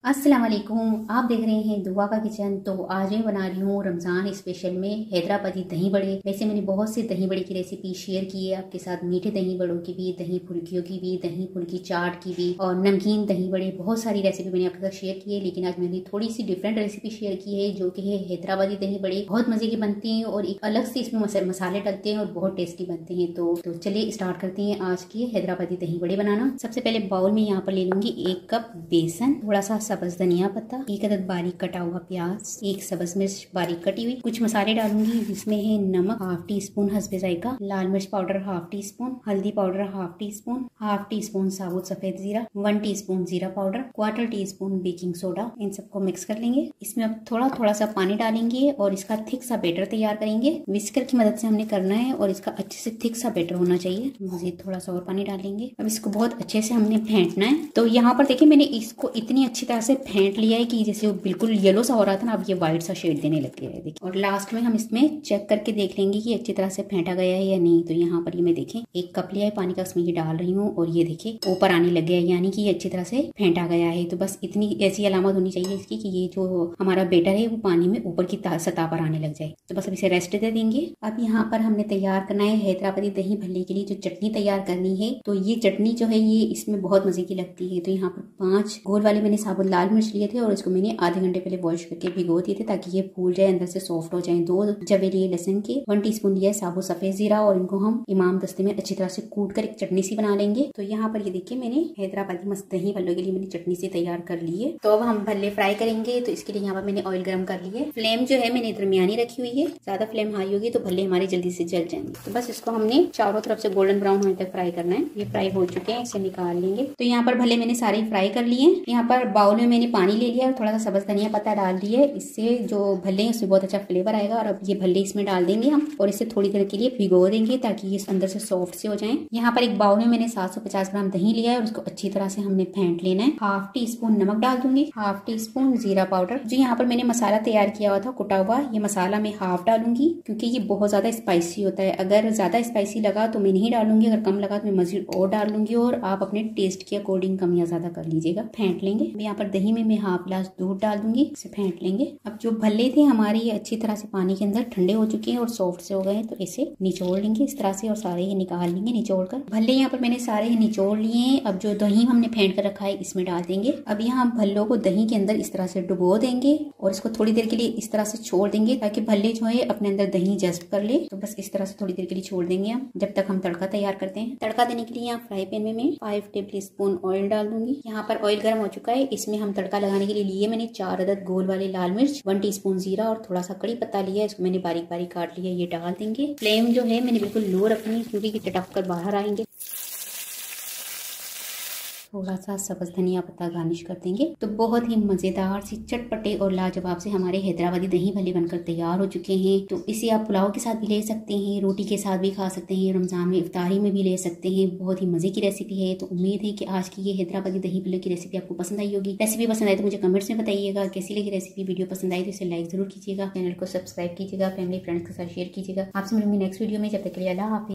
अस्सलाम वालेकुम। आप देख रहे हैं दुआ का किचन। तो आज मैं बना रही हूँ रमज़ान स्पेशल में हैदराबादी दही बड़े। वैसे मैंने बहुत से दही बड़े की रेसिपी शेयर की है आपके साथ, मीठे दही बड़ों की भी, दही फुल्कियों की भी, दही फुल्की चाट की भी और नमकीन दही बड़े। बहुत सारी रेसिपी मैंने आपके साथ शेयर की है, लेकिन आज मैंने थोड़ी सी डिफरेंट रेसिपी शेयर की है जो कि है हैदराबादी दही बड़े। बहुत मजे के बनते हैं और एक अलग से इसमें मसाले डलते हैं और बहुत टेस्टी बनते हैं। तो चलिए स्टार्ट करते हैं आज की हैदराबादी दही बड़े बनाना। सबसे पहले बाउल में यहाँ पर ले लूंगी 1 कप बेसन, थोड़ा सा सब्ज धनिया पत्ता, 1 अदद बारीक कटा हुआ प्याज, 1 सब्ज मिर्च बारीक कटी हुई। कुछ मसाले डालूंगी जिसमें है नमक हाफ टी स्पून हस्बे जायका, लाल मिर्च पाउडर हाफ टी स्पून, हल्दी पाउडर हाफ टी स्पून साबुत सफेद जीरा, 1 टीस्पून जीरा पाउडर, 1/4 टीस्पून बेकिंग सोडा। इन सबको मिक्स कर लेंगे। इसमें अब थोड़ा थोड़ा सा पानी डालेंगे और इसका थिक सा बैटर तैयार करेंगे। विस्कर की मदद से हमने करना है और इसका अच्छे से थिक सा बैटर होना चाहिए। मजीद थोड़ा सा और पानी डालेंगे। अब इसको बहुत अच्छे से हमने फेंटना है। तो यहाँ पर देखिए मैंने इसको इतनी अच्छी तरह से फेंट लिया है कि जैसे वो बिल्कुल येलो सा हो रहा था ना, अब ये व्हाइट सा शेड देने लग गया है। देखिए, और लास्ट में हम इसमें चेक करके देख लेंगे कि अच्छी तरह से फेंटा गया है या नहीं। तो यहाँ पर ये मैं देखें 1 कप लिया है पानी का, उसमें ये डाल रही हूँ और ये देखिए ऊपर आने लग गया है, यानी कि ये अच्छी तरह से फेंटा गया है। तो बस इतनी ऐसी अलामत होनी चाहिए इसकी कि ये जो हमारा बेटर है वो पानी में ऊपर की सतह पर आने लग जाए। तो बस अब इसे रेस्ट दे देंगे। अब यहाँ पर हमने तैयार करना है हैदराबादी दही भल्ले के लिए जो चटनी तैयार करनी है। तो ये चटनी जो है ये इसमें बहुत मजे की लगती है। तो यहाँ पर 5 गोल वाले मैंने साबुत लाल मिर्च लिए थे और इसको मैंने आधे घंटे पहले वॉश करके भिगो दिए थे ताकि ये फूल जाए, अंदर से सॉफ्ट हो जाए। 2 जवे लिए लहसुन के, 1 टीस्पून लिया साबुत सफेद जीरा और इनको हम इमाम दस्ते में अच्छी तरह से कूट कर एक चटनी सी बना लेंगे। तो यहाँ पर ये देखिए मैंने हैदराबादी मस्त दही भल्लों के लिए मैंने चटनी से तैयार कर ली है। तो अब हम भल्ले फ्राई करेंगे। तो इसके लिए यहाँ पर मैंने ऑयल गर्म कर ली है। फ्लेम जो है मैंने दरमियानी रखी हुई है, ज्यादा फ्लेम हाई होगी तो भल्ले हमारे जल्दी से जल जाएंगे। तो बस इसको हमने चारों तरफ से गोल्डन ब्राउन होने तक फ्राई करना है। ये फ्राई हो चुके हैं, इसे निकाल लेंगे। तो यहाँ पर भल्ले मैंने सारे फ्राई कर लिए। यहाँ पर बाउल में मैंने पानी ले लिया और थोड़ा सा सब्ज धनिया पत्ता डाल दिए। इससे जो भल्ले हैं उसमें बहुत अच्छा फ्लेवर आएगा। और अब ये भल्ले इसमें डाल देंगे हम और इसे थोड़ी देर के लिए भिगो देंगे ताकि ये अंदर से सॉफ्ट से हो जाएं। यहाँ पर एक बाउल में मैंने 750 ग्राम दही लिया है और उसको अच्छी तरह से हमने फेंट लेना है। हाफ टी स्पून नमक डाल दूंगी, हाफ टी स्पून जीरा पाउडर। जो यहाँ पर मैंने मसाला तैयार किया हुआ था कुटा हुआ, ये मसाला मैं हाफ डालूंगी क्योंकि ये बहुत ज्यादा स्पाइसी होता है। अगर ज्यादा स्पाइसी लगा तो मैं नहीं डालूंगी, अगर कम लगा तो मैं मजीद और डाल लूंगी और आप अपने टेस्ट के अकॉर्डिंग कम या ज्यादा कर लीजिएगा। फेंट लेंगे। यहाँ पर दही में मैं हाफ गिलास दूध डाल दूंगी, इसे फेंट लेंगे। अब जो भल्ले थे हमारे ये अच्छी तरह से पानी के अंदर ठंडे हो चुके हैं और सॉफ्ट से हो गए हैं। तो इसे निचोड़ लेंगे इस तरह से और सारे ये निकाल लेंगे निचोड़ कर। भल्ले यहाँ पर मैंने सारे निचोड़ लिए हैं। अब जो दही हमने फेंट कर रखा है इसमें डाल देंगे। अब यहाँ भल्लों को दही के अंदर इस तरह से डुबो देंगे और इसको थोड़ी देर के लिए इस तरह से छोड़ देंगे ताकि भल्ले जो है अपने अंदर दही जज्ब कर ले। तो बस इस तरह से थोड़ी देर के लिए छोड़ देंगे हम, जब तक हम तड़का तैयार करते हैं। तड़का देने के लिए यहाँ फ्राई पैन में मैं 5 टेबल स्पून ऑयल डाल दूंगी। यहाँ पर ऑयल गर्म हो चुका है। इसमें हम तड़का लगाने के लिए लिए मैंने 4 अदद गोल वाले लाल मिर्च, 1 टीस्पून जीरा और थोड़ा सा कड़ी पत्ता लिया है। इसको मैंने बारीक बारीक काट लिया, ये डाल देंगे। फ्लेम जो है मैंने बिल्कुल लो रखनी है क्योंकि ये चटक कर बाहर आएंगे। थोड़ा सा सब्ज धनिया पत्ता गार्निश कर देंगे। तो बहुत ही मजेदार सी चटपटे और लाजवाब से हमारे हैदराबादी दही भल्ले बनकर तैयार हो चुके हैं। तो इसे आप पुलाव के साथ भी ले सकते हैं, रोटी के साथ भी खा सकते हैं, रमजान में इफ्तारी में भी ले सकते हैं। बहुत ही मजे की रेसिपी है। तो उम्मीद है कि आज की ये हैदराबादी दही भल्ले की रेसिपी आपको पसंद आई होगी। रेसिपी पसंद आई तो मुझे कमेंट्स में बताइएगा कैसी लगी रेसिपी। वीडियो पसंद आई तो इसे लाइक जरूर कीजिएगा, चैनल को सब्सक्राइब कीजिएगा, फैमिली फ्रेंड्स के साथ शेयर कीजिएगा। आपसे मिलूंगी नेक्स्ट वीडियो में। जब तक के लिए अल्लाह हाफिज़।